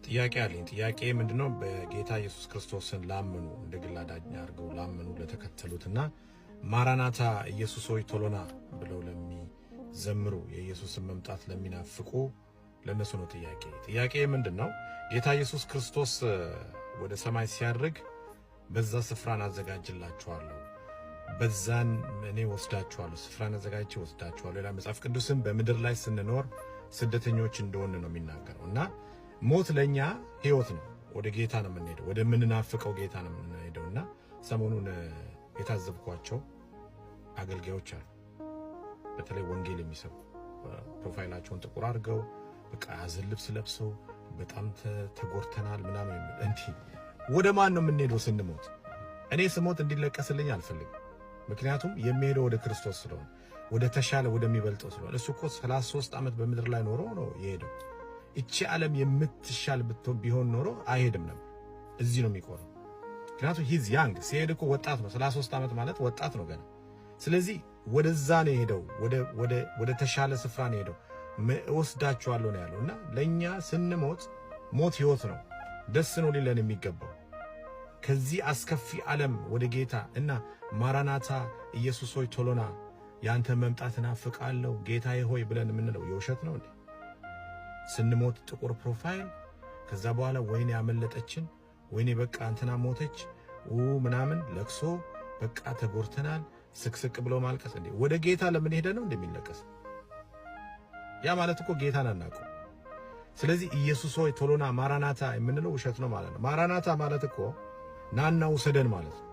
ጥያቄ አለኝ። ጥያቄ ምንድነው? በጌታ ኢየሱስ ክርስቶስን ላመኑ እንደ ግል አዳኝ አድርገው ላመኑ ለተከተሉትና ማራናታ ኢየሱስ ሆይ ቶሎና ብለው ለሚዘምሩ የኢየሱስን መምጣት ለሚናፍቁ ለነሱ ነው ጥያቄ። ጥያቄ ምንድነው? ጌታ ኢየሱስ ክርስቶስ ወደ ሰማይ ሲያርግ በዛ ስፍራን አዘጋጅላችኋለሁ፣ በዛን እኔ ወስዳችኋለሁ፣ ስፍራን አዘጋጅቼ ወስዳችኋለሁ። ሌላ መጽሐፍ ቅዱስም በምድር ላይ ስንኖር ስደተኞች እንደሆነ ነው የሚናገረውና ሞት ለኛ ህይወት ነው። ወደ ጌታ ነው የምንሄደው፣ ወደ ምንናፍቀው ጌታ ነው የምንሄደውና ሰሞኑን የታዘብኳቸው አገልጋዮች አሉ። በተለይ ወንጌል የሚሰብኩ ፕሮፋይላቸውን ጥቁር አድርገው በቃ አዘን ልብስ ለብሰው በጣም ተጎርተናል ምናምን የሚል እንዴ! ወደ ማን ነው የምንሄደው ስንሞት? እኔ ስሞት እንዲለቀስልኝ አልፈልግም። ምክንያቱም የሚሄደው ወደ ክርስቶስ ስለሆነ ወደ ተሻለ ወደሚበልጠው ስለሆነ እሱ እኮ 33 ዓመት በምድር ላይ ኖሮ ነው የሄደው። እቺ ዓለም የምትሻል ቢሆን ኖሮ አይሄድም ነበር፣ እዚህ ነው የሚቆረው። ምክንያቱም ሂዝ ያንግ ሲሄድ እኮ ወጣት ነው። 33 ዓመት ማለት ወጣት ነው ገና። ስለዚህ ወደዛ ነው የሄደው፣ ወደ ተሻለ ስፍራ ነው የሄደው። እወስዳችኋለሁ ነው ያለውና ለኛ ስንሞት ሞት ህይወት ነው። ደስ ነው ሊለን የሚገባው ከዚህ አስከፊ ዓለም ወደ ጌታ እና ማራናታ ኢየሱስ ሆይ ቶሎና ያንተ መምጣት ናፍቃለሁ ጌታዬ ሆይ ብለን የምንለው የውሸት ነው እንዴ? ስንሞት ጥቁር ፕሮፋይል፣ ከዛ በኋላ ወይኔ ያመለጠችን፣ ወይኔ በቃ እንትና ሞተች ምናምን ለቅሶ በቃ ተጎርተናል ስቅስቅ ብሎ ማልቀስ እንዴ? ወደ ጌታ ለምን ሄደ ነው እንደሚለቀስ? ያ ማለት እኮ ጌታን አናውቀው። ስለዚህ ኢየሱስ ሆይ ቶሎና ማራናታ የምንለው ውሸት ነው ማለት ነው። ማራናታ ማለት እኮ ናና ውሰደን ማለት ነው።